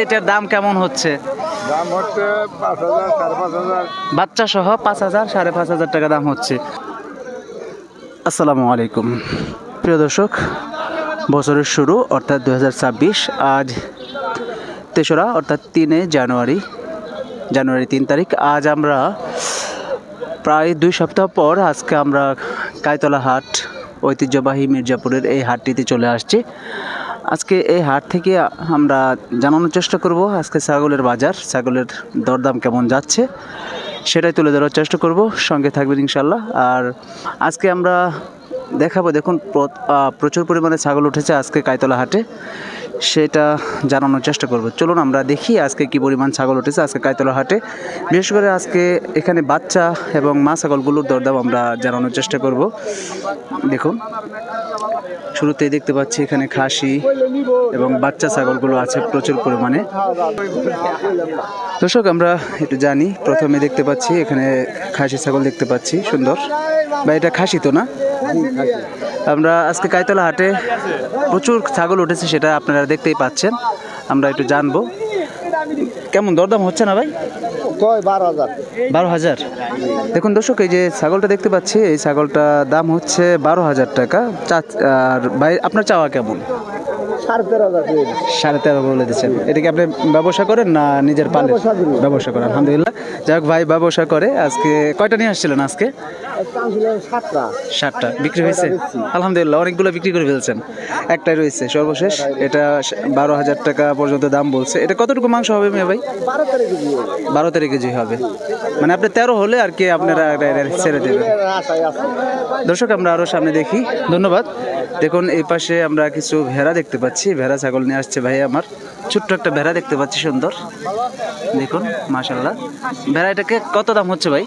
এটার দাম কেমন হচ্ছে? দাম হচ্ছে 5,000, 5,500। বাচ্চা সহ 5,000, 5,500 টাকা দাম হচ্ছে। আসসালামু আলাইকুম প্রিয় দর্শক, বছরের শুরু অর্থাৎ 2026, আজ 3রা অর্থাৎ 3 জানুয়ারি 3 তারিখ। আজ আমরা প্রায় 2 সপ্তাহ পর আজকে আমরা কায়তলা হাট, ঐতিহ্যবাহী মির্জাপুরের এই হাটটিতে চলে আসছি। আজকে এই হাট থেকে আমরা জানানোর চেষ্টা করব আজকে ছাগলের বাজার, ছাগলের দরদাম কেমন যাচ্ছে সেটাই তুলে ধরার চেষ্টা করব। সঙ্গে থাকবেন ইনশাল্লাহ। আর আজকে আমরা দেখাবো, দেখুন প্রচুর পরিমাণে ছাগল উঠেছে আজকে কায়তলা হাটে, সেটা জানানোর চেষ্টা করব। চলুন আমরা দেখি আজকে কি পরিমাণ ছাগল উঠেছে আজকে কায়তলা হাটে। বিশেষ করে আজকে এখানে বাচ্চা এবং মা ছাগলগুলোর দরদাম আমরা জানানোর চেষ্টা করব। দেখুন, শুরুতেই দেখতে পাচ্ছি এখানে খাসি এবং বাচ্চা ছাগলগুলো আছে প্রচুর পরিমাণে। দর্শক, আমরা একটু জানি, প্রথমে দেখতে পাচ্ছি এখানে খাসি ছাগল দেখতে পাচ্ছি, সুন্দর। বা এটা খাসি তো না? আমরা আজকে কায়তলা হাটে প্রচুর ছাগল উঠেছে, সেটা আপনারা দেখতেই পাচ্ছেন। আমরা একটু জানবো কেমন দরদাম হচ্ছে না ভাই? 12,000। দেখুন দর্শক, এই যে ছাগলটা দেখতে পাচ্ছি, এই ছাগলটা দাম হচ্ছে 12,000 টাকা। আর ভাই আপনার চাওয়া কেমন? 13.5 বলে দিচ্ছেন। এটা কি আপনি ব্যবসা করেন না নিজের পালেন? ব্যবসা করেন, আলহামদুলিল্লাহ। যাই হোক, ভাই ব্যবসা করে। আজকে কয়টা নিয়ে আসছিলেন? আজকে 7টা বিক্রি হয়েছে, আলহামদুলিল্লাহ। অনেকগুলো বিক্রি করে ফেলছেন, একটাই রয়েছে সর্বশেষ। এটা 12,000 টাকা পর্যন্ত দাম বলছে। এটা কতটুকু মাংস হবে মেয়ে ভাই? 12-13 কেজি হবে। মানে আপনি 13 হলে আর কি আপনারা ছেড়ে দেবেন। দর্শক, আমরা আরও সামনে দেখি। ধন্যবাদ। দেখুন, এই পাশে আমরা কিছু ভেড়া দেখতে পাচ্ছি, ভেড়া ছাগল নিয়ে আসছে ভাই আমার। ছোট্ট একটা ভেড়া দেখতে পাচ্ছি, সুন্দর। দেখুন, মাশাআল্লাহ। ভেড়া এটাকে কত দাম হচ্ছে ভাই?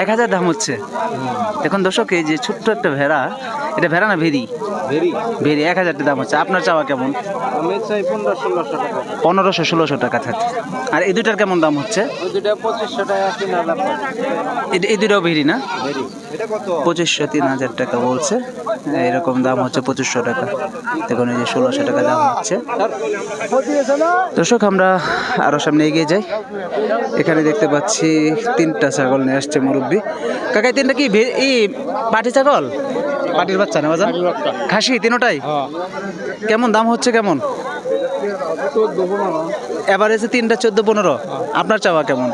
1,000 দাম হচ্ছে। দেখুন দর্শক, এই যে ছোট্ট একটা ভেড়া, এটা ভেড়া না ভেরি? ভেরি 1,000 দাম হচ্ছে। আপনার চাওয়া কেমন? 1500-1600 টাকা থাকে। আর এই দুটার কেমন দাম হচ্ছে? এই দুটাও ভেরি না? 2500-3000 টাকা বলছে। এরকম দাম হচ্ছে 2500 টাকা। দেখুন, এই যে 1600 টাকা দাম হচ্ছে। দর্শক, আমরা আরো সামনে এগিয়ে যাই। এখানে দেখতে পাচ্ছি 3টা ছাগল নিয়ে আসছে মুরব্বী। কাকা, 3টা কি এই পাটি ছাগল? পাটির বাচ্চা না বাজার? খাসি 3টাই? কেমন দাম হচ্ছে কেমন? এভারেজে 3টা 14-15। আপনার চাওয়া কেমন?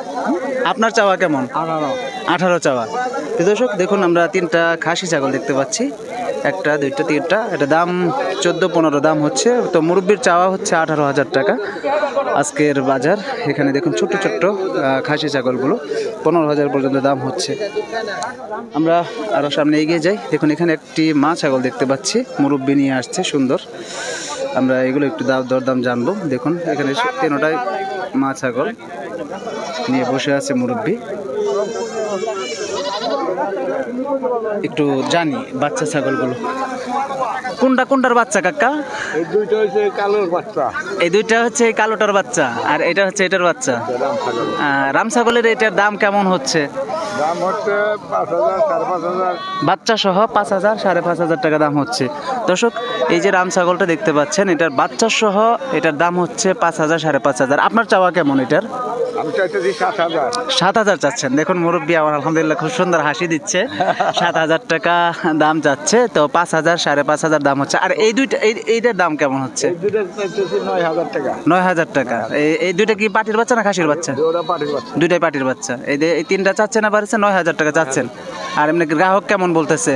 আপনার চাওয়া কেমন? 18 চাওয়া। দর্শক, দেখুন, আমরা 3টা খাসি ছাগল দেখতে পাচ্ছি, 1টা 2টা 3টা। এটা দাম 14-15 দাম হচ্ছে। তো মুরব্বির চাওয়া হচ্ছে 18,000 টাকা আজকের বাজার। এখানে দেখুন ছোট্ট ছোট্ট খাসি ছাগলগুলো 15,000 পর্যন্ত দাম হচ্ছে। আমরা আরও সামনে এগিয়ে যাই। দেখুন, এখানে একটি মা ছাগল দেখতে পাচ্ছি, মুরব্বি নিয়ে আসছে, সুন্দর। আমরা এগুলো একটু দরদাম জানবো। দেখুন, এখানে 3টাই মা ছাগল নিয়ে বসে আছে মুরব্বি। একটু জানি বাচ্চা ছাগলগুলো কোনটার বাচ্চা কাকা? এই দুইটা হচ্ছে কালোর বাচ্চা। এই দুইটা হচ্ছে এই কালোটার বাচ্চা, আর এটা হচ্ছে এটার বাচ্চা। রাম ছাগলের এটার দাম কেমন হচ্ছে? দাম হচ্ছে 5,000, 5,500। বাচ্চা সহ 5,000, 5,500 টাকা দাম হচ্ছে। দর্শক, এই যে রাম ছাগলটা দেখতে পাচ্ছেন, এটার বাচ্চা সহ এটার দাম হচ্ছে 5,000, 5,500। আপনার চাওয়া কেমন এটার? আমি চাইতেছি 7,000। 7,000 চাচ্ছেন? দেখুন মুরব্বী আমার আলহামদুলিল্লাহ খুব সুন্দর হাসি দিচ্ছে। 7,000 টাকা দাম চাচ্ছে, তো 5,000, 5,500 দাম হচ্ছে। আর এই দুইটা, এইটার দাম কেমন হচ্ছে? 9,000 টাকা। 9,000 টাকা। এই দুইটা কি পাটির বাচ্চা না খাসির বাচ্চা? দুইটাই পাটির বাচ্চা। এই 3টা চাচ্ছেন, আবার 9,000 টাকা চাচ্ছেন। আর এমনি গ্রাহক কেমন বলতেছে?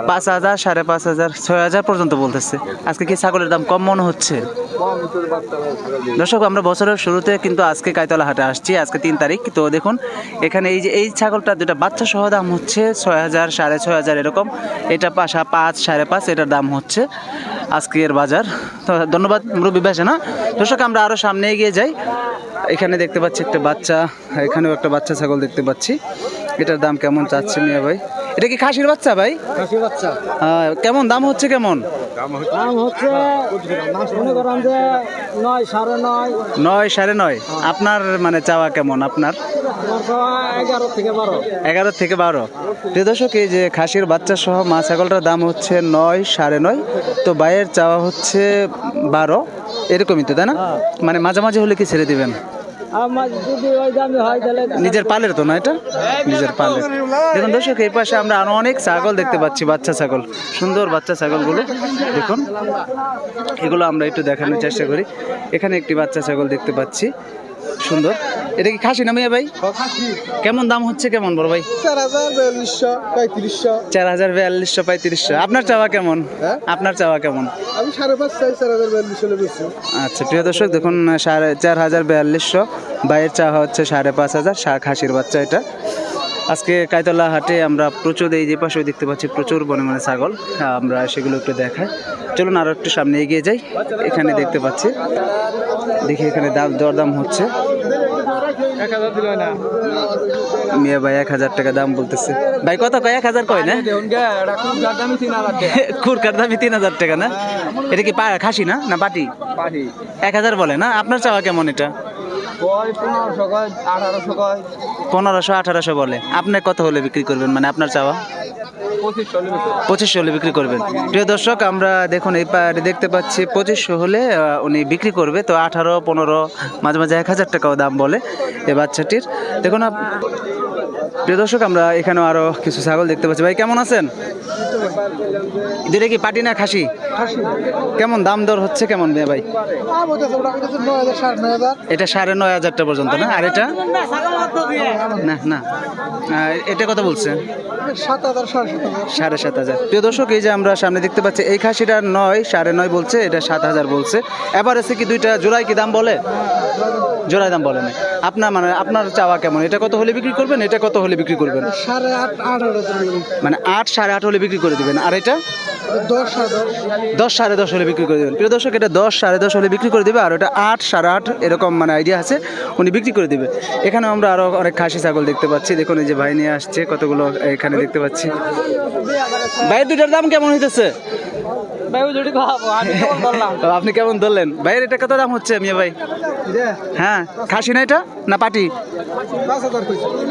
5,000, 5,500, 6,000 পর্যন্ত বলতেছে। আজকে কি ছাগলের দাম কম মনে হচ্ছে? দর্শক, আমরা বছরের শুরুতে কিন্তু আজকে কায়তলা হাটে আসছি, আজকে 3 তারিখ। তো দেখুন, এখানে এই যে এই ছাগলটা দুটা বাচ্চা সহ দাম হচ্ছে 6,000, 6,500 এরকম। এটা 5, 5.5 এটার দাম হচ্ছে আজকের বাজার। তো ধন্যবাদ মুরব্বী, বেশে না। দর্শক, আমরা আরও সামনে এগিয়ে যাই। এখানে দেখতে পাচ্ছি একটা বাচ্চা, এখানেও একটা বাচ্চা ছাগল দেখতে পাচ্ছি। এটার দাম কেমন চাচ্ছে মিয়া ভাই? এটা কি খাসির বাচ্চা ভাই? খাসির বাচ্চা। কেমন দাম হচ্ছে কেমন? দাম হচ্ছে মনে করেন যে 9 9.5 9 9.5। আপনার মানে চাওয়া কেমন আপনার? আমার তো 11 থেকে 12। 11 থেকে 12। প্রিয় দর্শক, এই যে খাসির বাচ্চা সহ মা ছাগলটার দাম হচ্ছে 9 9.5। তো বাইয়ের চাওয়া হচ্ছে 12, এরকমই তো, তাই না? মানে মাঝামাঝি হলে কি ছেড়ে দিবেন? আমার যদি ওই দামে হয় তাহলে নিজের পালের তো না এটা? নিজের পালের। দেখুন দর্শক, এই পাশে আমরা আরো অনেক ছাগল দেখতে পাচ্ছি, বাচ্চা ছাগল, সুন্দর বাচ্চা ছাগলগুলো দেখুন। এগুলো আমরা একটু দেখানোর চেষ্টা করি। এখানে একটি বাচ্চা ছাগল দেখতে পাচ্ছি, সুন্দর। এটা কি খাসি না মিয়া ভাই? কেমন দাম হচ্ছে কেমন বড় ভাই? 4000 4200 3500। 4000 4200 3500। আপনার চাওয়া কেমন? আপনার চাওয়া কেমন? আমি 5.5 চাই, 4042 হলে বেশি। আচ্ছা প্রিয় দর্শক, দেখুন 4042 বাইয়ের চাওয়া হচ্ছে 5500 খাসির বাচ্চা এটা। আজকে কাইতলা হাটে আমরা প্রচুর, এই যে পাশে দেখতে পাচ্ছি প্রচুর পরিমাণে ছাগল, আমরা সেগুলো একটু দেখাই। চলুন আরও একটু সামনে এগিয়ে যাই। এখানে দেখতে পাচ্ছি, দেখি এখানে দরদাম হচ্ছে। মিয়া ভাই 1000 টাকা দাম বলতেছে। ভাই কত কয়? 1000 কয় না? খুরকার দামি 3000 টাকা না? এটা কি খাসি না না পাটি? 1000 বলে না? আপনার চাওয়া কেমন এটা? 1500 1800 বলে। আপনি কত হলে বিক্রি করবেন, মানে আপনার চাওয়া? 2500 হলে বিক্রি করবেন। প্রিয় দর্শক, আমরা দেখুন এই পারে দেখতে পাচ্ছি 2500 হলে উনি বিক্রি করবে। তো 18 15 মাঝে মাঝে 1000 টাকাও দাম বলে এই বাচ্চাটির। দেখুন প্রিয় দর্শক, আমরা এখানেও আরো কিছু ছাগল দেখতে পাচ্ছি। ভাই কেমন আছেন? দুটো কি পাটি না খাসি? কেমন দাম দর হচ্ছে কেমন ভাই? এটা 9500 পর্যন্ত না? আর এটা না না, এটা কত বলছে? 7500। প্রিয় দর্শক, এই যে আমরা সামনে দেখতে পাচ্ছি এই খাসিটা 9 9.5 বলছে, এটা 7000 বলছে। এবার এসে কি দুইটা জোড়ায় কি দাম বলে? জোড়ায় দাম বলে না। আপনার মানে আপনার চাওয়া কেমন? এটা কত হলে বিক্রি করবেন, এটা কত হলে বিক্রি করবেন? 8.5 মানে 8 8.5 হলে বিক্রি করে দিবেন। আর এটা 10 10 10.5 হলে বিক্রি করে দেবেন। প্রিয় দর্শক, এটা 10 10.5 হলে বিক্রি করে দেবে, আর ওটা 8 8.5 এরকম মানে আইডিয়া আছে, উনি বিক্রি করে দেবে। এখানে আমরা আরো অনেক খাসি ছাগল দেখতে পাচ্ছি। দেখুন এই যে ভাই নিয়ে আসছে কতগুলো, এখানে দেখতে পাচ্ছি। ভাইয়ের দুটার দাম কেমন হইতেছে? আপনি কেমন ধরলেন? ভাইয়ের এটা কত দাম হচ্ছে মিয়া ভাই? হ্যাঁ, খাসি না এটা না পাটি?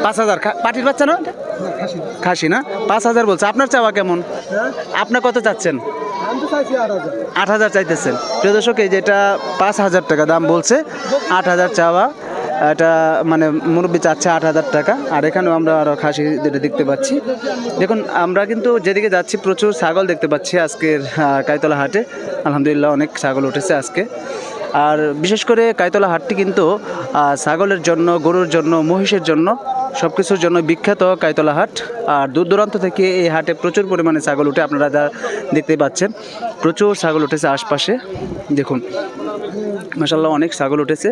5000। পাটির বাচ্চা না? খাসি না? 5000 বলছে। আপনার চাওয়া কেমন? আপনার কত চাচ্ছেন? 8000 চাইতেছেন। প্রিয় দর্শক, এই যেটা 5000 টাকা দাম বলছে, 8000 চাওয়া। এটা মানে মুরব্বি চাচ্ছে 8000 টাকা। আর এখানেও আমরা আরও খাসি যেটা দেখতে পাচ্ছি। দেখুন আমরা কিন্তু যেদিকে যাচ্ছি প্রচুর ছাগল দেখতে পাচ্ছি আজকের কাইতলা হাটে। আলহামদুলিল্লাহ অনেক ছাগল উঠেছে আজকে। আর বিশেষ করে কাইতলা হাটটি কিন্তু ছাগলের জন্য, গরুর জন্য, মহিষের জন্য, সব কিছুর জন্য বিখ্যাত কাইতলা হাট। আর দূর দূরান্ত থেকে এই হাটে প্রচুর পরিমাণে ছাগল উঠে, আপনারা যা দেখতে পাচ্ছেন প্রচুর ছাগল উঠেছে আশপাশে। দেখুন মাশাআল্লাহ অনেক ছাগল উঠেছে,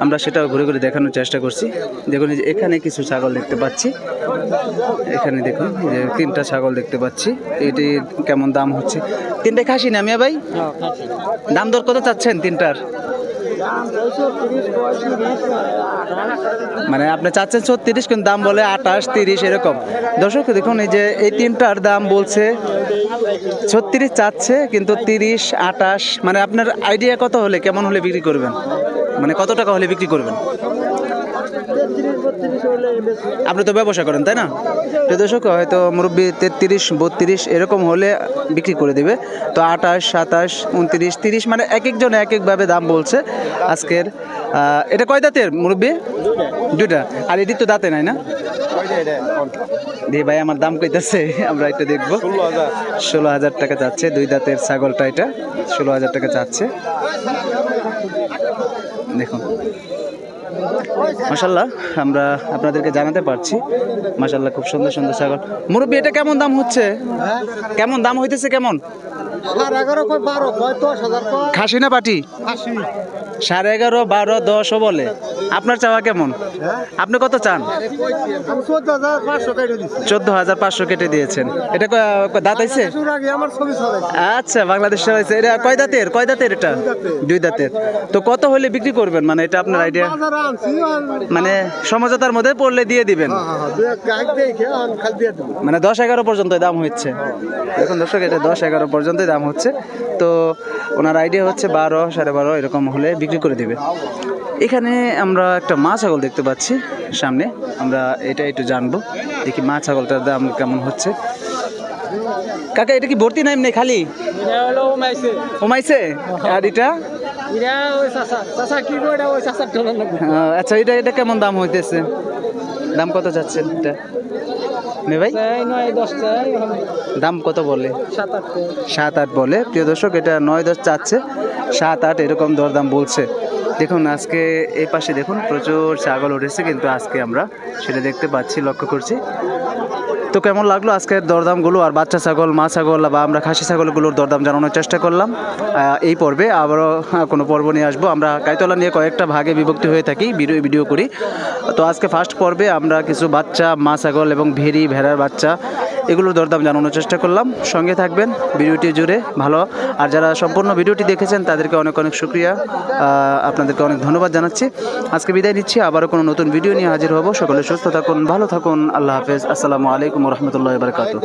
আমরা সেটা ঘুরে ঘুরে দেখানোর চেষ্টা করছি। দেখুন এই যে এখানে কিছু ছাগল দেখতে পাচ্ছি, এখানে দেখুন যে 3টা ছাগল দেখতে পাচ্ছি। এটি কেমন দাম হচ্ছে? 3টে খাসি না মিয়া ভাই? দাম দর কত চাচ্ছেন 3টার? মানে আপনি চাচ্ছেন 36, কিন্তু দাম বলে 28 30 এরকম। দর্শক দেখুন এই যে এই 3টার দাম বলছে 36 চাচ্ছে, কিন্তু 30 28। মানে আপনার আইডিয়া কত হলে, কেমন হলে বিক্রি করবেন, মানে কত টাকা হলে বিক্রি করবেন? আপনি তো ব্যবসা করেন তাই না? তো দর্শক হয়তো মুরব্বী 33 32 এরকম হলে বিক্রি করে দেবে। তো 28 27 29 30 মানে এক একজন এক একভাবে দাম বলছে আজকের। এটা কয় দাঁতের মুরব্বী? 2টা। আর এটি তো দাঁতে নাই না? দিয়ে ভাই আমার দাম কইতেছে, আমরা এটা দেখবো। 16000 টাকা চাচ্ছে 2 দাঁতের ছাগলটা, এটা 16000 টাকা চাচ্ছে। দেখুন মাশাআল্লাহ, আমরা আপনাদেরকে জানাতে পারছি মাশাআল্লাহ খুব সুন্দর সুন্দর ছাগল। মুরব্বী এটা কেমন দাম হচ্ছে, কেমন দাম হইতেছে কেমন? 11.5 12 10,000। খাসি না পাটি? 11.5, 12, 10ও বলে। আপনার চাওয়া কেমন? আপনি কত চান? 14,500 কেটে দিয়েছেন। এটা দাঁত হয়েছে? আচ্ছা, বাংলাদেশে হয়েছে। এটা কয় দাঁতের এটা? 2 দাঁতের। তো কত হলে বিক্রি করবেন, মানে এটা আপনার আইডিয়া? মানে সমঝোতার মধ্যে পড়লে দিয়ে দিবেন, মানে 10-11 পর্যন্ত দাম হচ্ছে। দেখুন দর্শক, এটা 10-11 পর্যন্ত দাম হচ্ছে। তো ওনার আইডিয়া হচ্ছে 12, 12.5 এরকম হলে বিক্রি করে দিবে। এখানে আমরা একটা মা ছাগল দেখতে পাচ্ছি সামনে, আমরা এটা একটু জানবো, দেখি মা ছাগলটার দাম কেমন হচ্ছে। কাকা, এটা কি ভর্তি না এমনি খালি? ওমাইছে। আর এটা? আচ্ছা, এটা কেমন দাম হইতেছে? দাম কত যাচ্ছেন এটা মে ভাই? দাম কত বলে? 7-8 বলে। প্রিয় দর্শক, এটা 9-10 চাচ্ছে, 7-8 এরকম দরদাম বলছে। দেখুন আজকে এই পাশে দেখুন প্রচুর ছাগল উঠেছে, কিন্তু আজকে আমরা সেটা দেখতে পাচ্ছি, লক্ষ্য করছি। তো কেমন লাগলো আজকের দরদামগুলো, আর বাচ্চা ছাগল, মা ছাগল বা আমরা খাসি ছাগলগুলোর দরদাম জানানোর চেষ্টা করলাম এই পর্বে। আবারও কোনো পর্ব নিয়ে আসবো। আমরা গাইতলা নিয়ে কয়েকটা ভাগে বিভক্তি হয়ে থাকি, ভিডিও করি। তো আজকে ফার্স্ট পর্বে আমরা কিছু বাচ্চা, মা ছাগল এবং ভেড়ার বাচ্চা, এগুলোর দরদাম জানানোর চেষ্টা করলাম। সঙ্গে থাকবেন ভিডিওটি জুড়ে, ভালো। আর যারা সম্পূর্ণ ভিডিওটি দেখেছেন তাদেরকে অনেক অনেক শুকরিয়া, আপনাদেরকে অনেক ধন্যবাদ জানাচ্ছি। আজকে বিদায় নিচ্ছি, আবারও কোনো নতুন ভিডিও নিয়ে হাজির হব। সকলে সুস্থ থাকুন, ভালো থাকুন। আল্লাহ হাফেজ। আসসালামু আলাইকুম রহমতুল্লাহ বারকাতুহু।